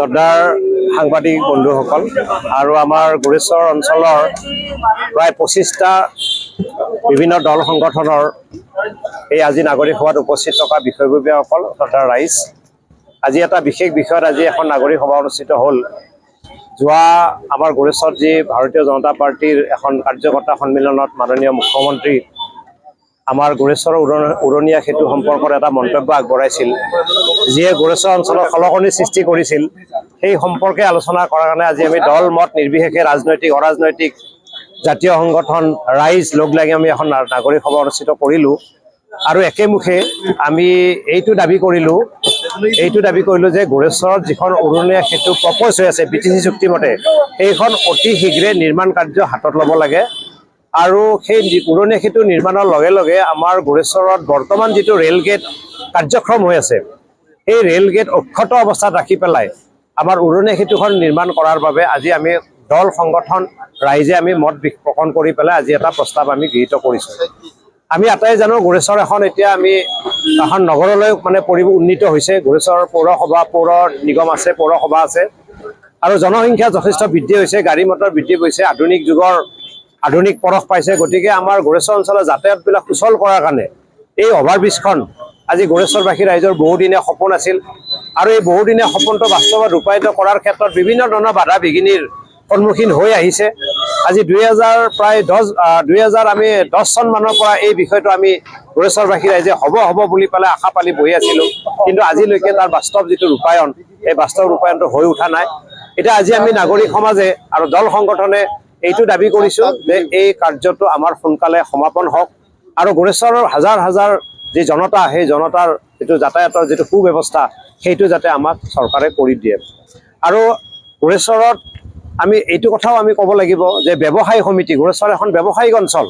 শ্ৰদ্ধাৰ সাংবাদিক বন্ধুসকল আৰু আমাৰ গোৰেশ্বৰ অঞ্চলৰ প্ৰায় 25টা বিভিন্ন দল সংগঠনৰ এই আজি নাগৰিক সভাত উপস্থিত থকা বিষয়ববীয়াসকল শ্ৰদ্ধাৰ ৰাইজ, আজি এটা বিশেষ বিষয়ত আজি এখন নাগৰিক সভা অনুষ্ঠিত হ'ল। যোৱা আমাৰ গোৰেশ্বৰত যি ভাৰতীয় জনতা পাৰ্টিৰ এখন কাৰ্যকৰ্তা সন্মিলনত মাননীয় মুখ্যমন্ত্ৰী আমাৰ গোৰেশ্বৰৰ উৰণীয়া সেতু সম্পৰ্কত এটা মন্তব্য আগবঢ়াইছিল, যিয়ে গোৰেশ্বৰ অঞ্চলত খলকনিৰ সৃষ্টি কৰিছিল। সেই সম্পৰ্কে আলোচনা কৰাৰ কাৰণে আজি আমি দল মত নিৰ্বিশেষে ৰাজনৈতিক অৰাজনৈতিক জাতীয় সংগঠন ৰাইজ লগ লাগি আমি এখন নাগৰিক সভা অনুষ্ঠিত কৰিলোঁ। আৰু একেমুখে আমি এইটো দাবী কৰিলোঁ যে গোৰেশ্বৰত যিখন উৰণীয়া সেতু প্ৰপ'জ হৈ আছে BTC চুক্তিমতে, সেইখন অতি শীঘ্ৰে নিৰ্মাণ কাৰ্য হাতত ল'ব লাগে। আৰু সেই উৰণীয়া সেতু নিৰ্মাণৰ লগে লগে আমাৰ গোৰেশ্বৰত বৰ্তমান যিটো ৰেল গেট কাৰ্যক্ষম হৈ আছে, সেই ৰেল গেট অক্ষত অৱস্থাত ৰাখি পেলাই আমাৰ উৰণীয়া সেতুখন নিৰ্মাণ কৰাৰ বাবে আজি আমি দল সংগঠন ৰাইজে আমি মত পোষণ কৰি পেলাই আজি এটা প্ৰস্তাৱ আমি গৃহীত কৰিছোঁ। আমি আটাই জানো গোৰেশ্বৰ এতিয়া আমি এখন নগৰলৈ উন্নীত হৈছে। গোৰেশ্বৰ পৌৰসভা, পৌৰ নিগম আছে, পৌৰসভা আছে, আৰু জনসংখ্যা যথেষ্ট বৃদ্ধি হৈছে, গাড়ী মটৰ বৃদ্ধি হৈছে, আধুনিক যুগৰ আধুনিক পৰশ পাইছে। গতিকে আমাৰ গোৰেশ্বৰ অঞ্চলৰ যাতায়াতবিলাক সুচল কৰাৰ কাৰণে এই অভাৰব্ৰিজখন আজি গোৰেশ্বৰবাসী ৰাইজৰ বহুদিনীয়া সপোন আছিল, আৰু এই বহুদিনীয়া সপোনটো বাস্তৱত ৰূপায়িত কৰাৰ ক্ষেত্ৰত বিভিন্ন ধৰণৰ বাধা বিঘিনিৰ সন্মুখীন হৈ আহিছে। আজি 2010 চন মানৰ পৰা এই বিষয়টো আমি গোৰেশ্বৰবাসী ৰাইজে হ'ব বুলি পেলাই আশা পালি বহি আছিলোঁ, কিন্তু আজিলৈকে তাৰ বাস্তৱ যিটো ৰূপায়ণ, এই বাস্তৱ ৰূপায়ণটো হৈ উঠা নাই। এতিয়া আজি আমি নাগৰিক সমাজে আৰু দল সংগঠনে এইটো দাবী কৰিছোঁ যে এই কাৰ্যটো আমাৰ সোনকালে সমাপন হওক, আৰু গোৰেশ্বৰৰ হাজাৰ হাজাৰ যি জনতা, সেই জনতাৰ যিটো যাতায়াতৰ যিটো সুব্যৱস্থা, সেইটো যাতে আমাক চৰকাৰে কৰি দিয়ে। আৰু গোৰেশ্বৰত আমি এইটো কথাও আমি ক'ব লাগিব যে ব্যৱসায়ী সমিতি, গোৰেশ্বৰ এখন ব্যৱসায়িক অঞ্চল,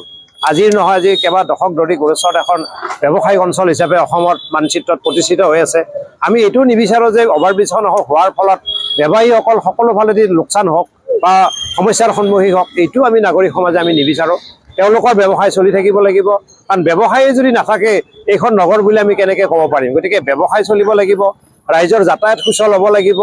আজিৰ নহয় আজি কেইবা দশক ধৰি গোৰেশ্বৰত এখন ব্যৱসায়িক অঞ্চল হিচাপে অসমত মানচিত্ৰত প্ৰতিষ্ঠিত হৈ আছে। আমি এইটোও নিবিচাৰোঁ যে অভাৰব্ৰিজখন হোৱাৰ ফলত ব্যৱসায়ীসকল সকলো ফালেদি লোকচান হওক বা সমস্যাৰ সন্মুখীন হওক, এইটোও আমি নাগৰিক সমাজে আমি নিবিচাৰোঁ। তেওঁলোকৰ ব্যৱসায় চলি থাকিব লাগিব, কাৰণ ব্যৱসায়ী যদি নাথাকে এইখন নগৰ বুলি আমি কেনেকৈ ক'ব পাৰিম। গতিকে ব্যৱসায় চলিব লাগিব, ৰাইজৰ যাতায়াত সুচল হ'ব লাগিব,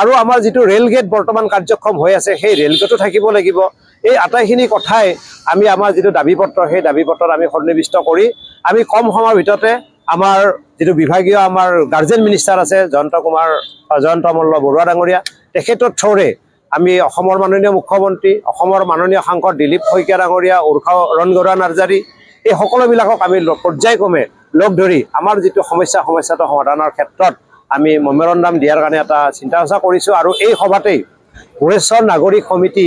আৰু আমাৰ যিটো ৰেল গেট বৰ্তমান কাৰ্যক্ষম হৈ আছে, সেই ৰেল গেটো থাকিব লাগিব। এই আটাইখিনি কথাই আমি আমাৰ যিটো দাবী পত্ৰ, সেই দাবী পত্ৰত আমি সন্নিৱিষ্ট কৰি আমি কম সময়ৰ ভিতৰতে আমাৰ যিটো বিভাগীয় আমাৰ গাৰ্জেন মিনিষ্টাৰ আছে জয়ন্ত মল্ল বৰুৱা ডাঙৰীয়া, তেখেতৰ থ্ৰুৰে আমি অসমৰ মাননীয় মুখ্যমন্ত্ৰী, অসমৰ মাননীয় সাংসদ দিলীপ শইকীয়া ডাঙৰীয়া, উৰ্ষা ৰণগৌৰা নাৰ্জাৰী, এই সকলোবিলাকক আমি পৰ্যায়ক্ৰমে লগ ধৰি আমাৰ যিটো সমস্যাটো সমাধানৰ ক্ষেত্ৰত আমি মেমৰেণ্ডাম দিয়াৰ কাৰণে এটা চিন্তা চৰ্চা কৰিছোঁ। আৰু এই সভাতেই গোৰেশ্বৰ নাগৰিক সমিতি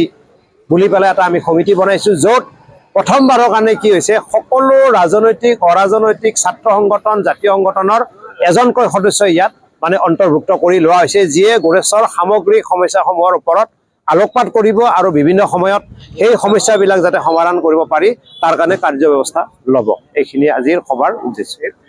বুলি পেলাই এটা আমি সমিতি বনাইছোঁ, য'ত প্ৰথমবাৰৰ কাৰণে কি হৈছে, সকলো ৰাজনৈতিক অৰাজনৈতিক ছাত্ৰ সংগঠন, জাতীয় সংগঠনৰ এজনকৈ সদস্য ইয়াত অন্তৰ্ভুক্ত কৰি লোৱা হৈছে, যিয়ে গোৰেশ্বৰ সামগ্ৰিক সমস্যাসমূহৰ ওপৰত আলোকপাত কৰিব আৰু বিভিন্ন সময়ত সেই সমস্যাবিলাক যাতে সমাধান কৰিব পাৰি তাৰ কাৰণে কাৰ্যব্যৱস্থা ল'ব। এইখিনি আজিৰ সভাৰ উদ্দেশ্য।